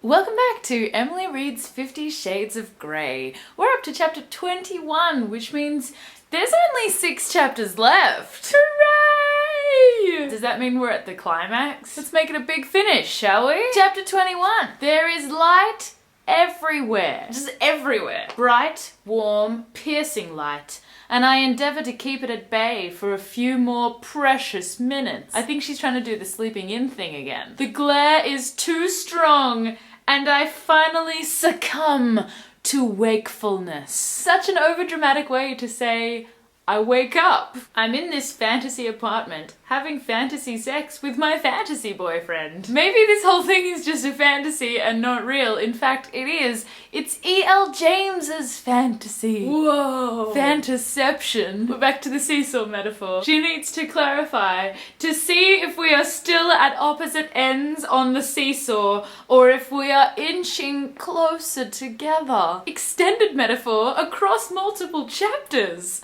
Welcome back to Emily Reed's 50 Shades of Grey. We're up to chapter 21, which means there's only 6 chapters left. Hooray! Does that mean we're at the climax? Let's make it a big finish, shall we? Chapter 21. There is light everywhere. Just everywhere. Bright, warm, piercing light. And I endeavour to keep it at bay for a few more precious minutes. I think she's trying to do the sleeping in thing again. The glare is too strong, and I finally succumb to wakefulness. Such an overdramatic way to say, I wake up. I'm in this fantasy apartment having fantasy sex with my fantasy boyfriend. Maybe this whole thing is just a fantasy and not real. In fact, it is. It's E.L. James's fantasy. Whoa. Fantaception. We're back to the seesaw metaphor. She needs to clarify to see if we are still at opposite ends on the seesaw or if we are inching closer together. Extended metaphor across multiple chapters.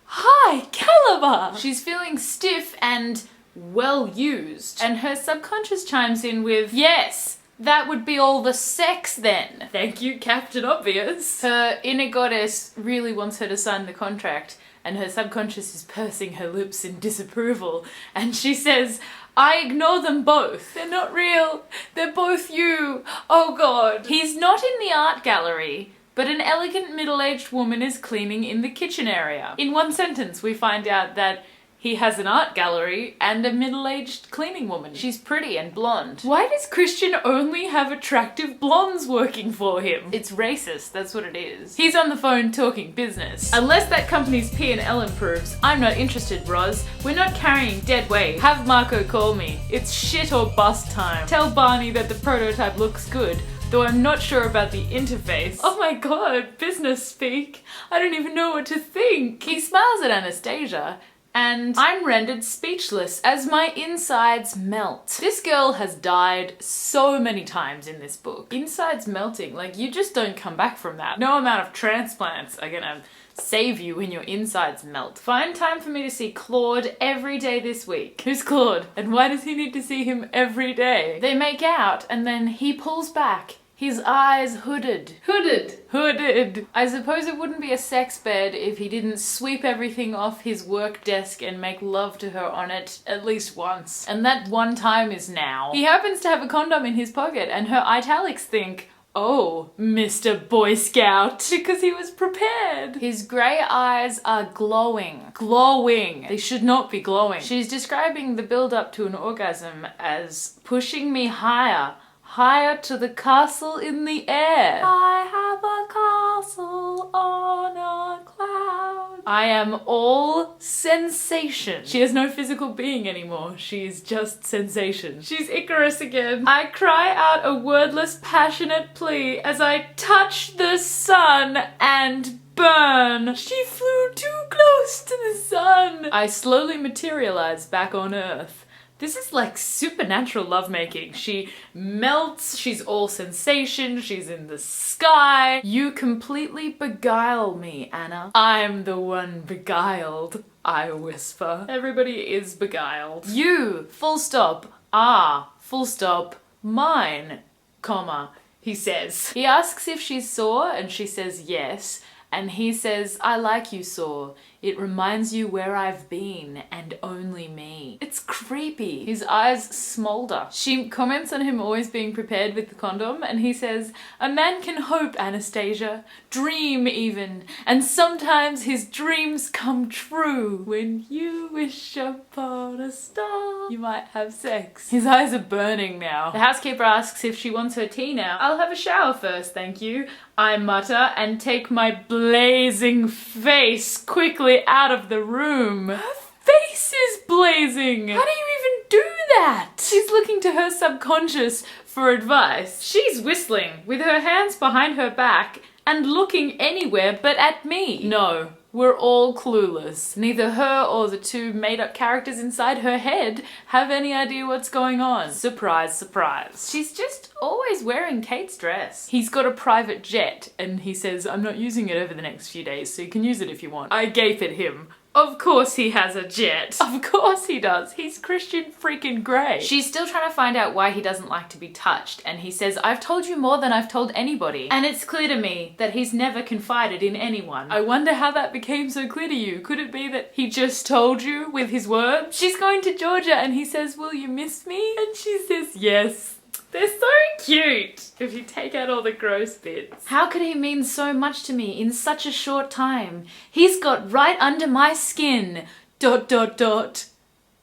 High caliber! She's feeling stiff and well used, and her subconscious chimes in with, yes, that would be all the sex then. Thank you, Captain Obvious. Her inner goddess really wants her to sign the contract, and her subconscious is pursing her lips in disapproval, and she says, I ignore them both. They're not real. They're both you. Oh God. He's not in the art gallery, but an elegant middle-aged woman is cleaning in the kitchen area. In one sentence, we find out that he has an art gallery and a middle-aged cleaning woman. She's pretty and blonde. Why does Christian only have attractive blondes working for him? It's racist, that's what it is. He's on the phone talking business. Unless that company's P&L improves, I'm not interested, Roz. We're not carrying dead weight. Have Marco call me. It's shit or bust time. Tell Barney that the prototype looks good, though I'm not sure about the interface. Oh my God, business speak. I don't even know what to think. He smiles at Anastasia, and I'm rendered speechless as my insides melt. This girl has died so many times in this book. Insides melting, like you just don't come back from that. No amount of transplants are gonna save you when your insides melt. Find time for me to see Claude every day this week. Who's Claude? And why does he need to see him every day? They make out and then he pulls back. His eyes hooded. Hooded. I suppose it wouldn't be a sex bed if he didn't sweep everything off his work desk and make love to her on it at least once. And that one time is now. He happens to have a condom in his pocket and her italics think, oh, Mr. Boy Scout, because he was prepared. His grey eyes are glowing. Glowing. They should not be glowing. She's describing the build-up to an orgasm as pushing me higher. Higher to the castle in the air. I have a castle on a cloud. I am all sensation. She has no physical being anymore. She's just sensation. She's Icarus again. I cry out a wordless, passionate plea as I touch the sun and burn. She flew too close to the sun. I slowly materialize back on Earth. This is like supernatural lovemaking. She melts, she's all sensation, she's in the sky. You completely beguile me, Anna. I'm the one beguiled, I whisper. Everybody is beguiled. You, full stop, are, full stop, mine, comma, he says. He asks if she's sore and she says yes. And he says, I like you, sore. It reminds you where I've been and only me. It's creepy. His eyes smolder. She comments on him always being prepared with the condom and he says, a man can hope, Anastasia, dream even, and sometimes his dreams come true. When you wish upon a star, you might have sex. His eyes are burning now. The housekeeper asks if she wants her tea now. I'll have a shower first, thank you, I mutter and take my blazing face quickly out of the room. Her face is blazing! How do you even do that? She's looking to her subconscious for advice. She's whistling with her hands behind her back and looking anywhere but at me. No, we're all clueless. Neither her or the two made-up characters inside her head have any idea what's going on. Surprise, surprise. She's just always wearing Kate's dress. He's got a private jet and he says, I'm not using it over the next few days, so you can use it if you want. I gape at him. Of course he has a jet. Of course he does. He's Christian freaking Grey. She's still trying to find out why he doesn't like to be touched, and he says, I've told you more than I've told anybody. And it's clear to me that he's never confided in anyone. I wonder how that became so clear to you. Could it be that he just told you with his words? She's going to Georgia and he says, will you miss me? And she says, yes. They're so cute if you take out all the gross bits. How could he mean so much to me in such a short time? He's got right under my skin. ...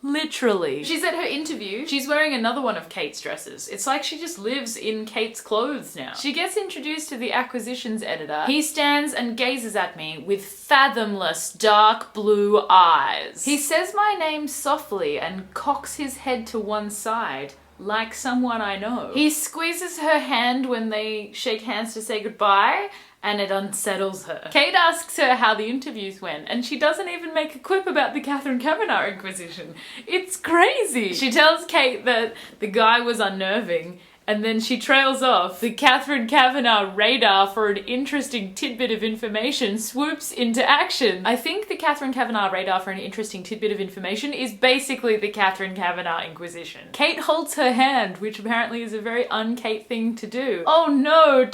Literally. She's at her interview. She's wearing another one of Kate's dresses. It's like she just lives in Kate's clothes now. She gets introduced to the acquisitions editor. He stands and gazes at me with fathomless dark blue eyes. He says my name softly and cocks his head to one side, like someone I know. He squeezes her hand when they shake hands to say goodbye, and it unsettles her. Kate asks her how the interviews went, and she doesn't even make a quip about the Catherine Kavanagh Inquisition. It's crazy. She tells Kate that the guy was unnerving, and then she trails off. The Catherine Kavanagh radar for an interesting tidbit of information swoops into action. I think the Catherine Kavanagh radar for an interesting tidbit of information is basically the Catherine Kavanagh Inquisition. Kate holds her hand, which apparently is a very un-Kate thing to do. Oh no, ...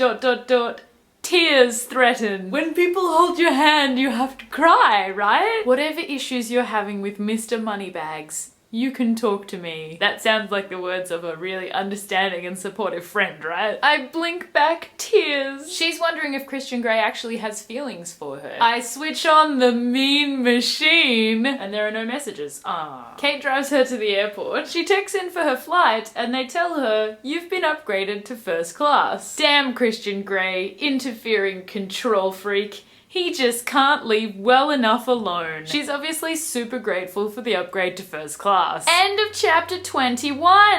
Tears threaten. When people hold your hand, you have to cry, right? Whatever issues you're having with Mr. Moneybags, you can talk to me. That sounds like the words of a really understanding and supportive friend, right? I blink back tears. She's wondering if Christian Grey actually has feelings for her. I switch on the mean machine and there are no messages. Ah. Kate drives her to the airport. She checks in for her flight and they tell her, you've been upgraded to first class. Damn Christian Grey, interfering control freak. He just can't leave well enough alone. She's obviously super grateful for the upgrade to first class. End of chapter 21.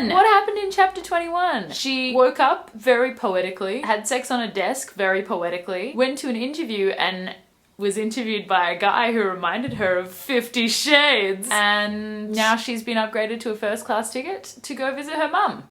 What happened in chapter 21? She woke up very poetically, had sex on a desk very poetically, went to an interview and was interviewed by a guy who reminded her of 50 Shades. And now she's been upgraded to a first class ticket to go visit her mum.